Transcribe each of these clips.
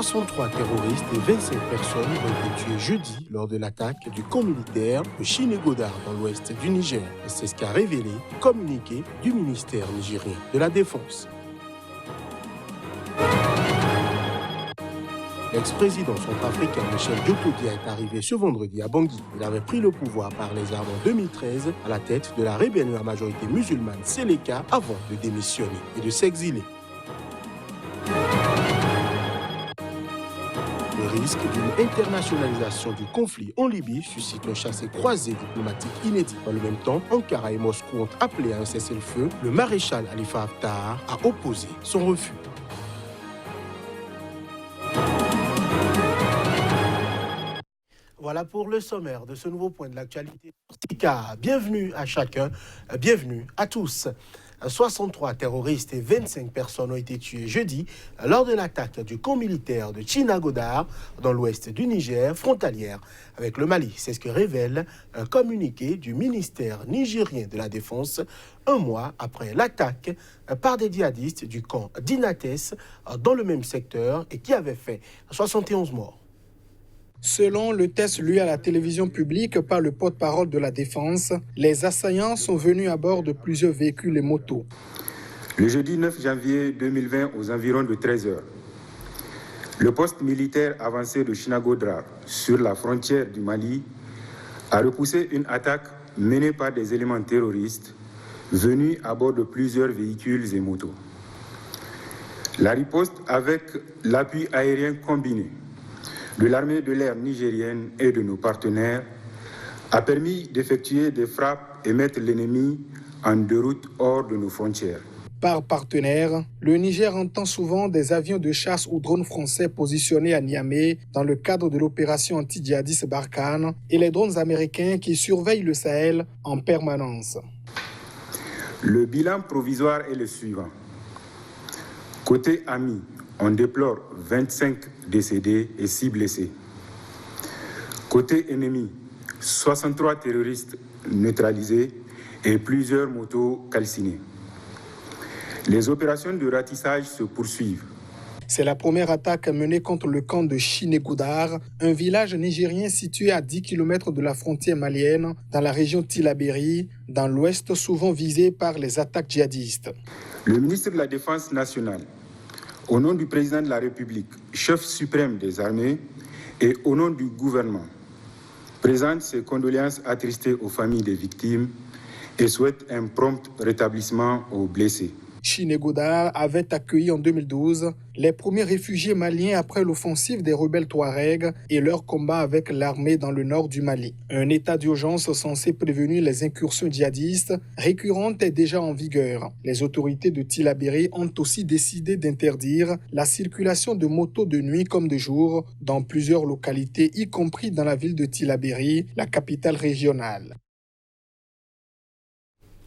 63 terroristes et 25 personnes ont été tuées jeudi lors de l'attaque du camp militaire de Chinégodar dans l'ouest du Niger. C'est ce qu'a révélé le communiqué du ministère nigérien de la Défense. L'ex-président centrafricain Michel Djotodia est arrivé ce vendredi à Bangui. Il avait pris le pouvoir par les armes en 2013 à la tête de la rébellion à majorité musulmane Séléka avant de démissionner et de s'exiler. Le risque d'une internationalisation du conflit en Libye suscite un chassé-croisé diplomatique inédit. En le même temps, Ankara et Moscou ont appelé à un cessez-le-feu. Le maréchal Khalifa Haftar a opposé son refus. Voilà pour le sommaire de ce nouveau point de l'actualité. Bienvenue à chacun, bienvenue à tous. 63 terroristes et 25 personnes ont été tuées jeudi lors de l'attaque du camp militaire de Chinégodar dans l'ouest du Niger, frontalière avec le Mali. C'est ce que révèle un communiqué du ministère nigérien de la Défense un mois après l'attaque par des djihadistes du camp d'Inates dans le même secteur et qui avait fait 71 morts. Selon le test lu à la télévision publique par le porte-parole de la Défense, les assaillants sont venus à bord de plusieurs véhicules et motos. Le jeudi 9 janvier 2020, aux environs de 13 h, le poste militaire avancé de Chinégodar, sur la frontière du Mali, a repoussé une attaque menée par des éléments terroristes venus à bord de plusieurs véhicules et motos. La riposte, avec l'appui aérien combiné de l'armée de l'air nigérienne et de nos partenaires, a permis d'effectuer des frappes et mettre l'ennemi en déroute hors de nos frontières. Par partenaire, le Niger entend souvent des avions de chasse ou drones français positionnés à Niamey dans le cadre de l'opération anti-djihadiste Barkhane et les drones américains qui surveillent le Sahel en permanence. Le bilan provisoire est le suivant. Côté ami, on déplore 25 décédés et 6 blessés. Côté ennemi, 63 terroristes neutralisés et plusieurs motos calcinées. Les opérations de ratissage se poursuivent. C'est la première attaque menée contre le camp de Chinégodar, un village nigérien situé à 10 km de la frontière malienne, dans la région Tillabéri, dans l'ouest, souvent visé par les attaques djihadistes. Le ministre de la Défense nationale, au nom du président de la République, chef suprême des armées, et au nom du gouvernement, présente ses condoléances attristées aux familles des victimes et souhaite un prompt rétablissement aux blessés. Chinégodar avait accueilli en 2012 les premiers réfugiés maliens après l'offensive des rebelles Touaregs et leur combat avec l'armée dans le nord du Mali. Un état d'urgence censé prévenir les incursions djihadistes récurrentes est déjà en vigueur. Les autorités de Tillabéri ont aussi décidé d'interdire la circulation de motos de nuit comme de jour dans plusieurs localités, y compris dans la ville de Tillabéri, la capitale régionale.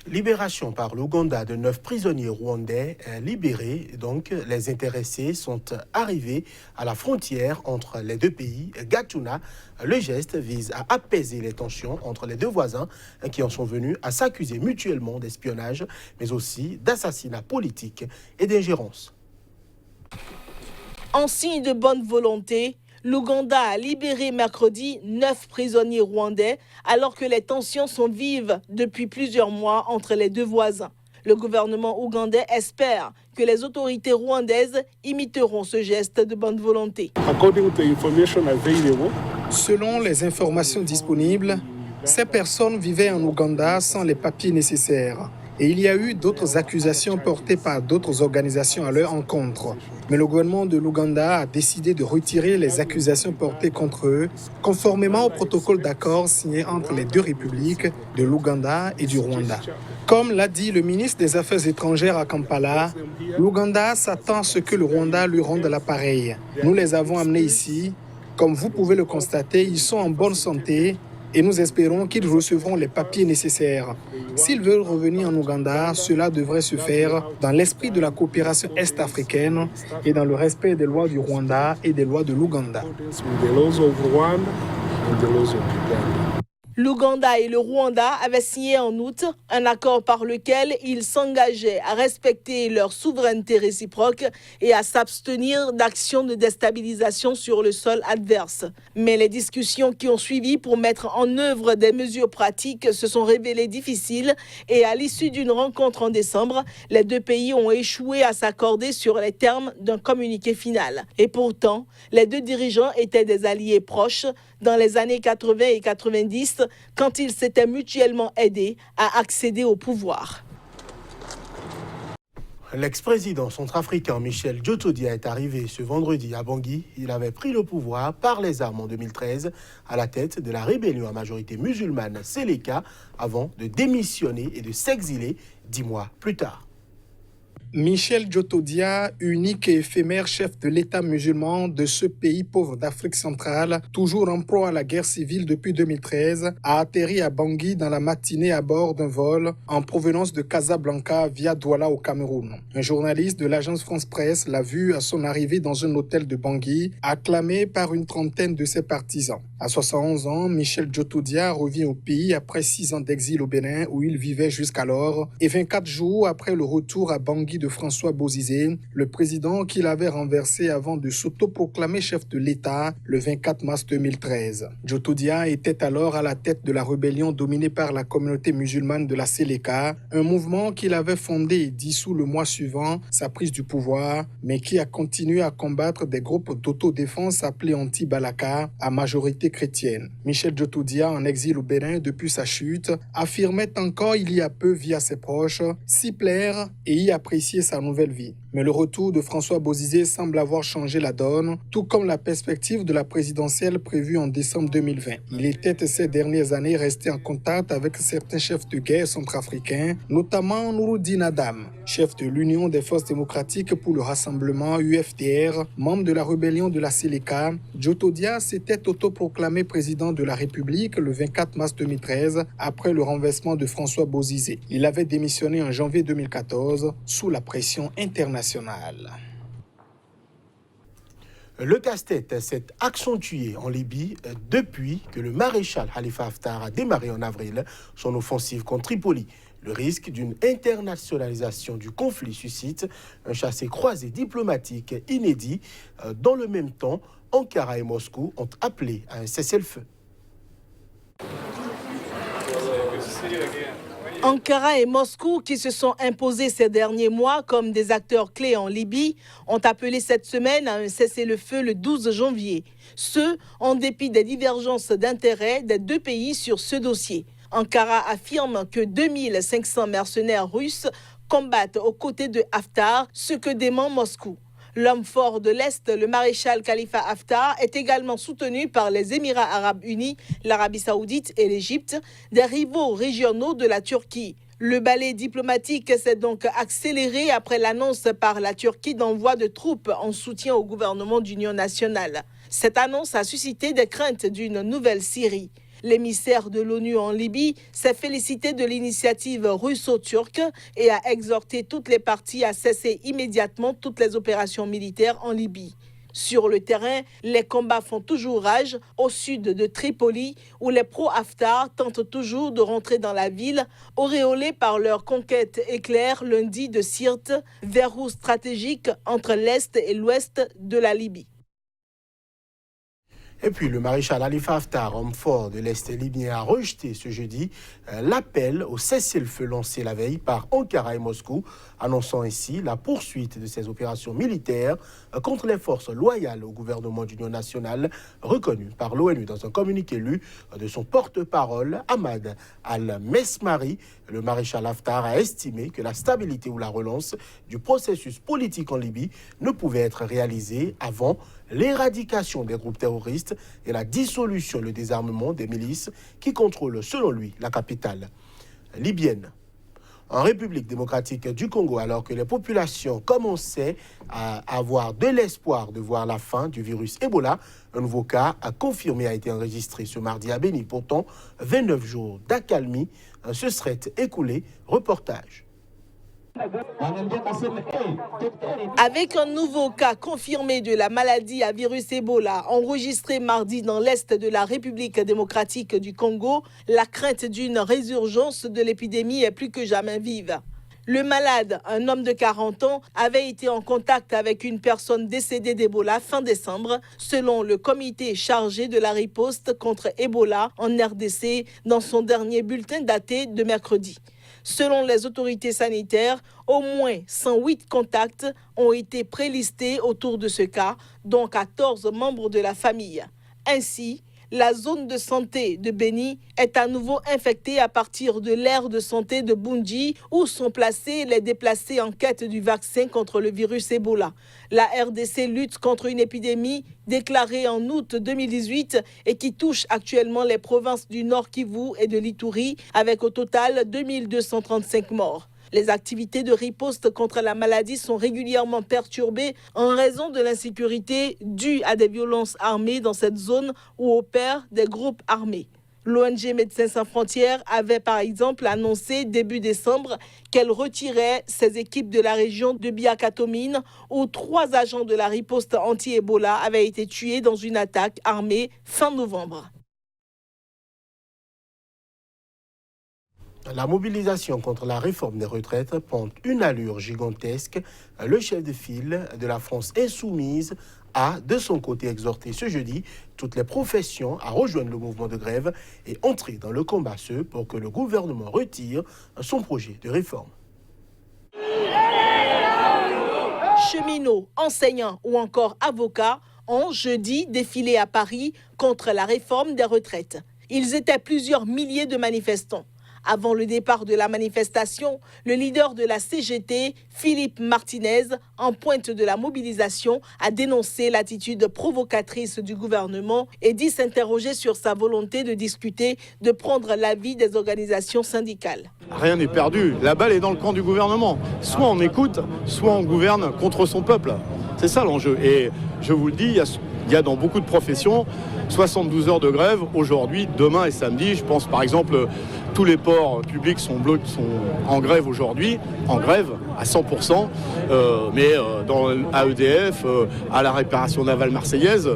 Libération par l'Ouganda de 9 prisonniers rwandais libérés. Donc, les intéressés sont arrivés à la frontière entre les deux pays, Gatuna. Le geste vise à apaiser les tensions entre les deux voisins qui en sont venus à s'accuser mutuellement d'espionnage, mais aussi d'assassinat politique et d'ingérence. En signe de bonne volonté, l'Ouganda a libéré mercredi 9 prisonniers rwandais alors que les tensions sont vives depuis plusieurs mois entre les deux voisins. Le gouvernement ougandais espère que les autorités rwandaises imiteront ce geste de bonne volonté. Selon les informations disponibles, ces personnes vivaient en Ouganda sans les papiers nécessaires. Et il y a eu d'autres accusations portées par d'autres organisations à leur encontre. Mais le gouvernement de l'Ouganda a décidé de retirer les accusations portées contre eux, conformément au protocole d'accord signé entre les deux républiques de l'Ouganda et du Rwanda. Comme l'a dit le ministre des Affaires étrangères à Kampala, l'Ouganda s'attend à ce que le Rwanda lui rende l'appareil. Nous les avons amenés ici. Comme vous pouvez le constater, ils sont en bonne santé. Et nous espérons qu'ils recevront les papiers nécessaires. S'ils veulent revenir en Ouganda, cela devrait se faire dans l'esprit de la coopération est-africaine et dans le respect des lois du Rwanda et des lois de l'Ouganda. L'Ouganda et le Rwanda avaient signé en août un accord par lequel ils s'engageaient à respecter leur souveraineté réciproque et à s'abstenir d'actions de déstabilisation sur le sol adverse. Mais les discussions qui ont suivi pour mettre en œuvre des mesures pratiques se sont révélées difficiles et à l'issue d'une rencontre en décembre, les deux pays ont échoué à s'accorder sur les termes d'un communiqué final. Et pourtant, les deux dirigeants étaient des alliés proches dans les années 80 et 90 quand ils s'étaient mutuellement aidés à accéder au pouvoir. L'ex-président centrafricain Michel Djotodia est arrivé ce vendredi à Bangui. Il avait pris le pouvoir par les armes en 2013 à la tête de la rébellion à majorité musulmane Seleka avant de démissionner et de s'exiler 10 mois plus tard. Michel Djotodia, unique et éphémère chef de l'État musulman de ce pays pauvre d'Afrique centrale, toujours en proie à la guerre civile depuis 2013, a atterri à Bangui dans la matinée à bord d'un vol en provenance de Casablanca via Douala au Cameroun. Un journaliste de l'agence France Presse l'a vu à son arrivée dans un hôtel de Bangui, acclamé par une trentaine de ses partisans. À 71 ans, Michel Djotodia revient au pays après 6 ans d'exil au Bénin où il vivait jusqu'alors et 24 jours après le retour à Bangui de François Bozizé, le président qu'il avait renversé avant de s'autoproclamer chef de l'État le 24 mars 2013. Djotodia était alors à la tête de la rébellion dominée par la communauté musulmane de la Seleka, un mouvement qu'il avait fondé et dissous le mois suivant sa prise du pouvoir, mais qui a continué à combattre des groupes d'autodéfense appelés anti-Balaka à majorité chrétienne. Michel Djotodia, en exil au Bénin depuis sa chute, affirmait encore il y a peu via ses proches s'y plaire et y apprécier sa nouvelle vie. Mais le retour de François Bozizé semble avoir changé la donne, tout comme la perspective de la présidentielle prévue en décembre 2020. Il était ces dernières années resté en contact avec certains chefs de guerre centrafricains, notamment Nouroudine Adam, chef de l'Union des forces démocratiques pour le rassemblement UFDR, membre de la rébellion de la Seleka. Djotodia s'était autoproclamé président de la République le 24 mars 2013 après le renversement de François Bozizé. Il avait démissionné en janvier 2014 sous la pression internationale. Le casse-tête s'est accentué en Libye depuis que le maréchal Khalifa Haftar a démarré en avril son offensive contre Tripoli. Le risque d'une internationalisation du conflit suscite un chassé-croisé diplomatique inédit. Dans le même temps, Ankara et Moscou ont appelé à un cessez-le-feu. Ankara et Moscou, qui se sont imposés ces derniers mois comme des acteurs clés en Libye, ont appelé cette semaine à un cessez-le-feu le 12 janvier. Ce, en dépit des divergences d'intérêts des deux pays sur ce dossier. Ankara affirme que 2500 mercenaires russes combattent aux côtés de Haftar, ce que dément Moscou. L'homme fort de l'Est, le maréchal Khalifa Haftar, est également soutenu par les Émirats arabes unis, l'Arabie saoudite et l'Égypte, des rivaux régionaux de la Turquie. Le ballet diplomatique s'est donc accéléré après l'annonce par la Turquie d'envoi de troupes en soutien au gouvernement d'union nationale. Cette annonce a suscité des craintes d'une nouvelle Syrie. L'émissaire de l'ONU en Libye s'est félicité de l'initiative russo-turque et a exhorté toutes les parties à cesser immédiatement toutes les opérations militaires en Libye. Sur le terrain, les combats font toujours rage au sud de Tripoli, où les pro-Haftar tentent toujours de rentrer dans la ville, auréolés par leur conquête éclair lundi de Sirte, verrou stratégique entre l'est et l'ouest de la Libye. Et puis le maréchal Khalifa Haftar, homme fort de l'Est libyen, a rejeté ce jeudi l'appel au cessez-le-feu lancé la veille par Ankara et Moscou, annonçant ainsi la poursuite de ses opérations militaires contre les forces loyales au gouvernement d'union nationale, reconnu par l'ONU dans un communiqué lu de son porte-parole, Ahmad al-Mesmari. Le maréchal Haftar a estimé que la stabilité ou la relance du processus politique en Libye ne pouvait être réalisée avant l'éradication des groupes terroristes et la dissolution et le désarmement des milices qui contrôlent, selon lui, la capitale libyenne. En République démocratique du Congo, alors que les populations commençaient à avoir de l'espoir de voir la fin du virus Ebola, un nouveau cas confirmé a été enregistré ce mardi à Beni. Pourtant, 29 jours d'accalmie se seraient écoulés. Reportage. Avec un nouveau cas confirmé de la maladie à virus Ebola enregistré mardi dans l'est de la République démocratique du Congo, la crainte d'une résurgence de l'épidémie est plus que jamais vive. Le malade, un homme de 40 ans, avait été en contact avec une personne décédée d'Ebola fin décembre, selon le comité chargé de la riposte contre Ebola en RDC dans son dernier bulletin daté de mercredi. Selon les autorités sanitaires, au moins 108 contacts ont été prélistés autour de ce cas, dont 14 membres de la famille. Ainsi, la zone de santé de Beni est à nouveau infectée à partir de l'aire de santé de Bunji où sont placés les déplacés en quête du vaccin contre le virus Ebola. La RDC lutte contre une épidémie déclarée en août 2018 et qui touche actuellement les provinces du Nord Kivu et de l'Ituri avec au total 2235 morts. Les activités de riposte contre la maladie sont régulièrement perturbées en raison de l'insécurité due à des violences armées dans cette zone où opèrent des groupes armés. L'ONG Médecins sans frontières avait par exemple annoncé début décembre qu'elle retirait ses équipes de la région de Biakatomine où 3 agents de la riposte anti-Ebola avaient été tués dans une attaque armée fin novembre. La mobilisation contre la réforme des retraites prend une allure gigantesque. Le chef de file de la France insoumise a, de son côté, exhorté ce jeudi toutes les professions à rejoindre le mouvement de grève et entrer dans le combat pour que le gouvernement retire son projet de réforme. Cheminots, enseignants ou encore avocats ont jeudi défilé à Paris contre la réforme des retraites. Ils étaient plusieurs milliers de manifestants. Avant le départ de la manifestation, le leader de la CGT, Philippe Martinez, en pointe de la mobilisation, a dénoncé l'attitude provocatrice du gouvernement et dit s'interroger sur sa volonté de discuter, de prendre l'avis des organisations syndicales. Rien n'est perdu. La balle est dans le camp du gouvernement. Soit on écoute, soit on gouverne contre son peuple. C'est ça l'enjeu. Et je vous le dis, il y a dans beaucoup de professions 72 heures de grève aujourd'hui, demain et samedi. Je pense par exemple tous les ports publics sont en grève aujourd'hui, en grève à 100%, à EDF, à la réparation navale marseillaise,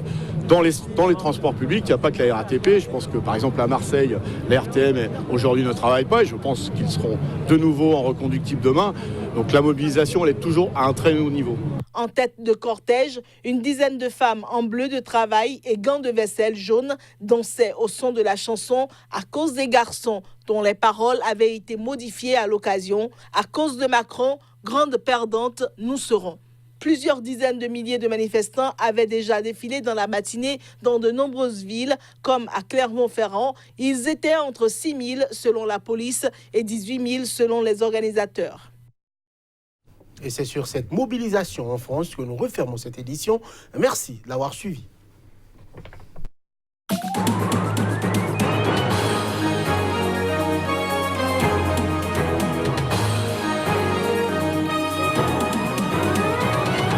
dans les transports publics, il n'y a pas que la RATP. Je pense que par exemple à Marseille, la RTM aujourd'hui ne travaille pas et je pense qu'ils seront de nouveau en reconductible demain. Donc la mobilisation, elle est toujours à un très haut niveau. En tête de cortège, une dizaine de femmes en bleu de travail et gants de vaisselle jaunes dansaient au son de la chanson « À cause des garçons » dont les paroles avaient été modifiées à l'occasion. À cause de Macron, grande perdante, nous serons. Plusieurs dizaines de milliers de manifestants avaient déjà défilé dans la matinée dans de nombreuses villes, comme à Clermont-Ferrand. Ils étaient entre 6 000 selon la police et 18 000 selon les organisateurs. Et c'est sur cette mobilisation en France que nous refermons cette édition. Merci de l'avoir suivi.